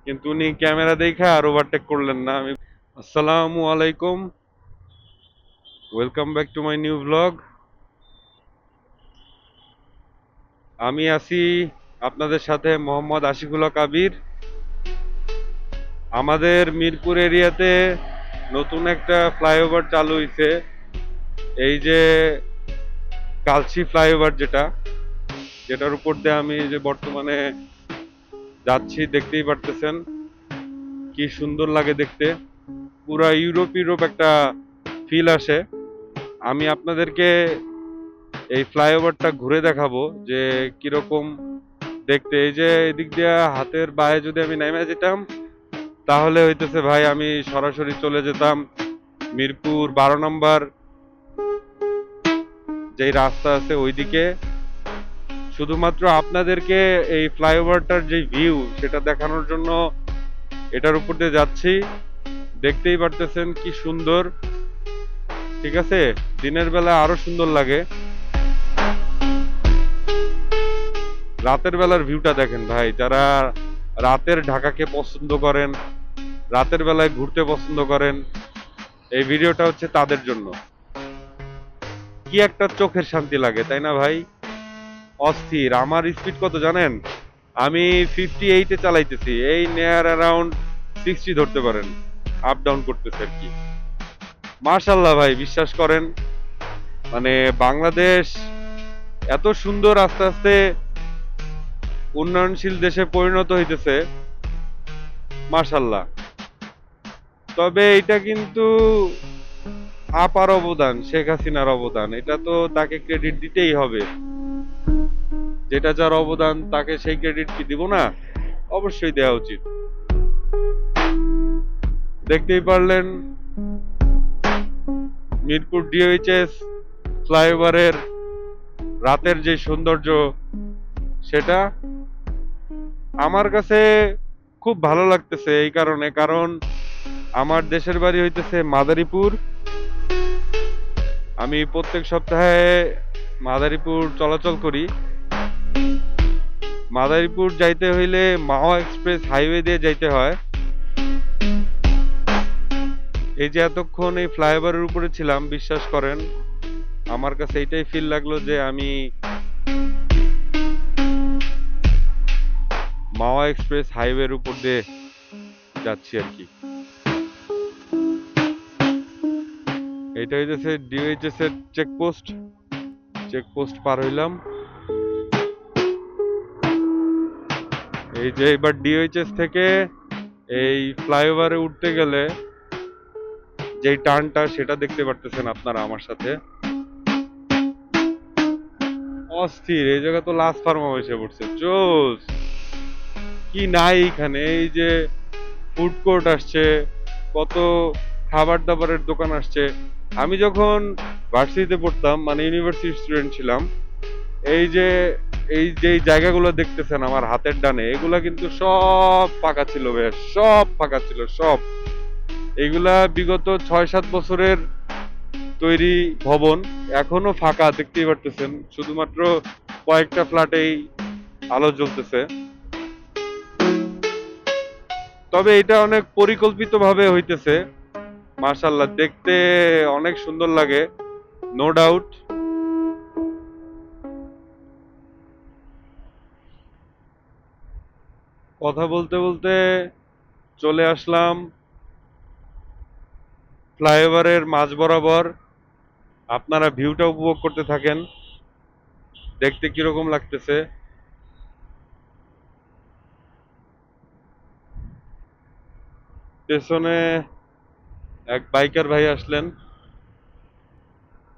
কিন্তু উনি ক্যামেরা দেখে আর ওভারটেক করলেন না। আসসালামু আলাইকুম, welcome back to my new blog. আমি আছি আপনাদের সাথে মোহাম্মদ আশিকুল্লাহ কাবির। আমাদের মিরপুর এরিয়াতে নতুন একটা ফ্লাইওভার চালু হয়েছে, এই যে কালচি ফ্লাইওভার, যেটার উপর দিয়ে আমি যে বর্তমানে যাচ্ছি, দেখতেই পারতেছেন কি সুন্দর লাগে দেখতে। পুরা ইউরোপ ইউরোপ একটা ফিল আসে। আমি আপনাদেরকে এই ফ্লাইওভারটা ঘুরে দেখাবো যে কিরকম দেখতে। এই যে এদিক দিয়ে হাতের বায়ে যদি আমি নেমে যেতাম, তাহলে হইতেছে ভাই আমি সরাসরি চলে যেতাম মিরপুর 12 নম্বর যেই রাস্তা আছে ওইদিকে। শুধুমাত্র আপনাদেরকে এই ফ্লাইওভারটার যে ভিউ সেটা দেখানোর জন্য এটার উপর দিয়ে যাচ্ছি। দেখতেই পারতেছেন কি সুন্দর, ঠিক আছে? দিনের বেলা আরো সুন্দর লাগে। রাতের বেলার ভিউটা দেখেন ভাই, যারা রাতের ঢাকাকে পছন্দ করেন, রাতের বেলায় ঘুরতে পছন্দ করেন, এই ভিডিওটা হচ্ছে তাদের জন্য। কি একটা চোখের শান্তি লাগে, তাই না ভাই? অস্থির। আমার স্পিড কত জানেন? আমি 58-এ চালাইতেছি, এই নিয়ার অ্যারাউন্ড 60 ধরতে পারেন, আপ ডাউন করতেছে আর কি। মাশাল্লাহ ভাই, বিশ্বাস করেন, মানে বাংলাদেশ এত সুন্দর আস্তে আস্তে উন্নয়নশীল দেশে পরিণত হইতেছে, মাশাল্লাহ। তবে এটা কিন্তু আপার অবদান, শেখ হাসিনার অবদান, এটা তো তাকে ক্রেডিট দিতেই হবে। যেটা যার অবদান তাকে সেই ক্রেডিট কি দিব না? অবশ্যই দেওয়া উচিত। দেখতেই পারলেন মিরপুর ডিওএইচএস ফ্লাইওভারের রাতের যে সৌন্দর্য, সেটা আমার কাছে খুব ভালো লাগতেছে। এই কারণে, কারণ আমার দেশের বাড়ি হইতেছে মাদারীপুর। আমি প্রত্যেক সপ্তাহে মাদারীপুর চলাচল করি। মাদারীপুর যাইতে হইলে মাওয়া এক্সপ্রেস হাইওয়ে দিয়ে যাইতে হয়। এই যে এতক্ষণ এই ফ্লাইওভারের উপরে ছিলাম, বিশ্বাস করেন আমার কাছে এইটাই ফিল লাগলো যে আমি মাওয়া এক্সপ্রেস হাইওয়ের উপর দিয়ে যাচ্ছি আর কি। এটা হইতেছে ডিওএইচএস এর চেকপোস্ট। চেকপোস্ট পার হইলাম। এই যে এবার ডিওএইচএস থেকে এই ফ্লাইওভারে উঠতে গেলে যেই টার্নটা, সেটা দেখতে পারতেছেন আপনারা আমার সাথে। অস্থির। এই জায়গা তো লাস্ট ফার্মা এসে পড়ছে, জোস। কি নাই এখানে! এই যে ফুড কোর্ট আসছে, কত খাবার দাবারের দোকান আসছে। আমি যখন ভার্সিটিতে পড়তাম, মানে ইউনিভার্সিটি স্টুডেন্ট ছিলাম, এই যে এই জায়গাগুলো দেখতেছেন আমার হাতের ডানে, এগুলা কিন্তু সব ফাঁকা ছিল ভাই, সব ফাঁকা ছিল সব। এগুলা বিগত 6-7 বছরের তৈরি ভবন, এখনো ফাঁকা, দেখতেই পারতেছেন। শুধুমাত্র কয়েকটা ফ্ল্যাটেই আলো জ্বলতেছে। তবে এটা অনেক পরিকল্পিত ভাবে হইতেছে, মাশাআল্লাহ, দেখতে অনেক সুন্দর লাগে, নো ডাউট। কথা বলতে বলতে চলে আসলাম ফ্লাইওভারের মাঝ বরাবর। আপনারা ভিউটা উপভোগ করতে থাকেন, দেখতে কিরকম লাগতেছে। পেছনে এক বাইকার ভাই আসলেন,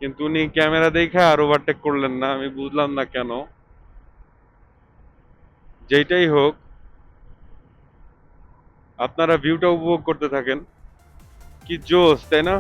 কিন্তু উনি ক্যামেরা দেখে আর ওভারটেক করলেন না, আমি বুঝলাম না কেন। যেইটাই হোক, আপনারা ভিউটা উপভোগ করতে থাকেন। কি জোস, তাই না?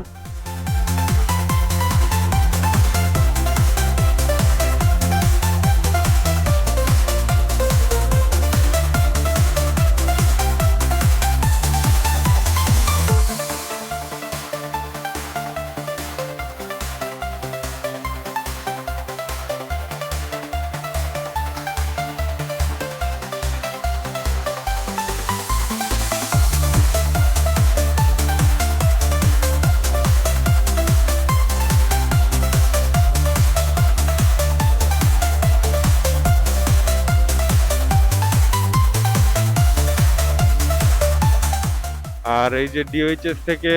আর এই যে ডিওএইচএস থেকে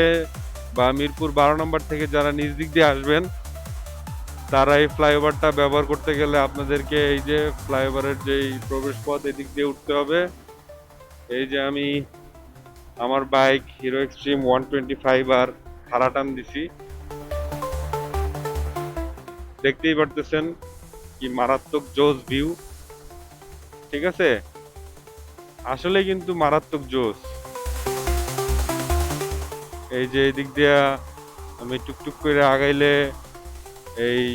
বা মিরপুর 12 নম্বর থেকে যারা নিজ দিক দিয়ে আসবেন, তারা এই ফ্লাইওভারটা ব্যবহার করতে গেলে আপনাদেরকে এই যে ফ্লাইওভারের যেই প্রবেশ পথ এদিক দিয়ে উঠতে হবে। এই যে আমি আমার বাইক হিরো এক্সট্রিম 125 আর খাড়া টান দিছি, দেখতেই পারতেছেন কি মারাত্মক জোস ভিউ। ঠিক আছে, আসলে কিন্তু মারাত্মক জোস। এই যে এই দিক দিয়া আমি টুকটুক করে আগাইলে এই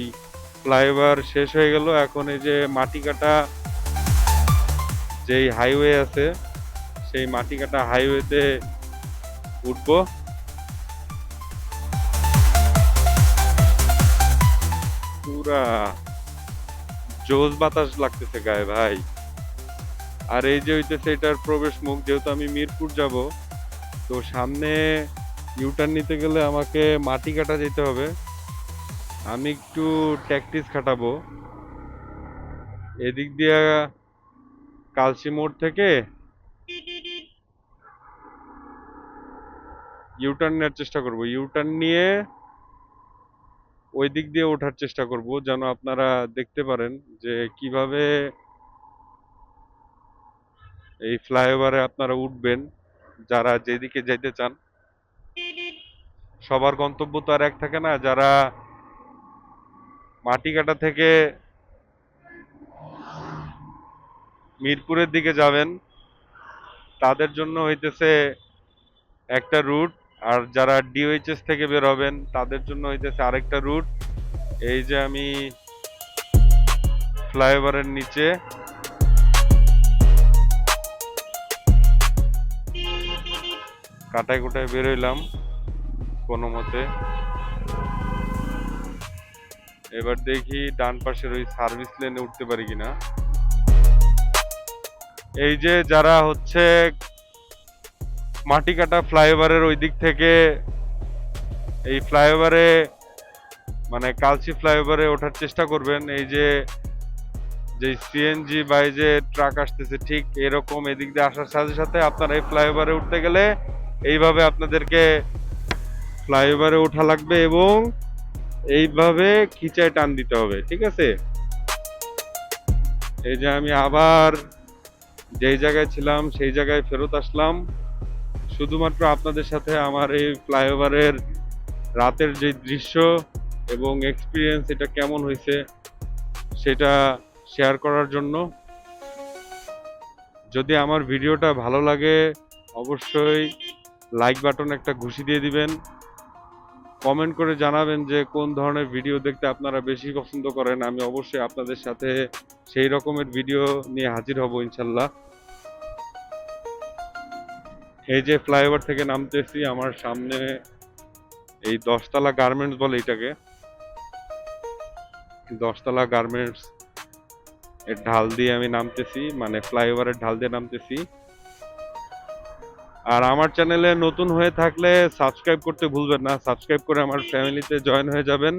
ফ্লাইওভার শেষ হয়ে গেল। এখন এই যে মাটি কাটা যেই হাইওয়ে আছে, সেই মাটি কাটা হাইওয়েতে উঠবো। পুরা জোস বাতাস লাগতেছে গায়ে ভাই। আর এই যে হইতেছে এটার প্রবেশ মুখ, যেহেতু আমি মিরপুর যাব, তো সামনে ইউটার্ন নিতে গেলে আমাকে মাটি কাটা যেতে হবে। আমি একটু ট্যাকটিস খাটাবো। এদিক দিয়া কালসি মোড় থেকে ইউটার্ন নেওয়ার চেষ্টা করব, ইউটার্ন নিয়ে ওই দিক দিয়ে ওঠার চেষ্টা করব, যেন আপনারা দেখতে পারেন যে কিভাবে এই ফ্লাইওভারে আপনারা উঠবেন যারা যেদিকে যেতে চান। সবার গন্তব্য তো আর এক থাকে না। যারা মাটিকাটা থেকে মিরপুরের দিকে যাবেন তাদের জন্য হইতেছে একটা রুট, আর যারা ডিওএইচএস থেকে বের হবেন তাদের জন্য হইতেছে আরেকটা রুট। এই যে আমি ফ্লাইওভারের নিচে কাটায় কুটায় বেরোইলাম কোনো মতে। এবার দেখি ডান পাশের ওই সার্ভিস লেনে উঠতে পারি কিনা। এই যে যারা হচ্ছে মাটিকাটা ফ্লাইওভারের ওই দিক থেকে এই ফ্লাইওভারে মানে কালচি ফ্লাইওভারে ওঠার চেষ্টা করবেন, এই যে যে সিএনজি বা এই যে ট্রাক আসতেছে ঠিক এরকম এদিক দিয়ে আসার সাথে সাথে আপনারা এই ফ্লাইওভারে উঠতে গেলে এইভাবে আপনাদেরকে ফ্লাইওভারে ওঠা লাগবে এবং এইভাবে খিচায় টান দিতে হবে। ঠিক আছে, এই যে আমি আবার যেই জায়গায় ছিলাম সেই জায়গায় ফেরত আসলাম, শুধুমাত্র আপনাদের সাথে আমার এই ফ্লাইওভারের রাতের যে দৃশ্য এবং এক্সপিরিয়েন্স এটা কেমন হয়েছে সেটা শেয়ার করার জন্য। যদি আমার ভিডিওটা ভালো লাগে অবশ্যই লাইক বাটন একটা ঘুষি দিয়ে দিবেন, কমেন্ট করে জানাবেন যে কোন ধরনের ভিডিও দেখতে আপনারা বেশি পছন্দ করেন। আমি অবশ্যই আপনাদের সাথে সেই রকমের ভিডিও নিয়ে হাজির হব ইনশাল্লাহ। এই যে ফ্লাইওভার থেকে নামতেছি, আমার সামনে এই 10তলা গার্মেন্টস বলে এটাকে, 10তলা গার্মেন্টস এর ঢাল দিয়ে আমি নামতেছি, মানে ফ্লাইওভারের ঢাল দিয়ে নামতেছি। আর আমার চ্যানেলে নতুন হয়ে থাকলে সাবস্ক্রাইব করতে ভুলবেন না, সাবস্ক্রাইব করে আমার ফ্যামিলিতে জয়েন হয়ে যাবেন।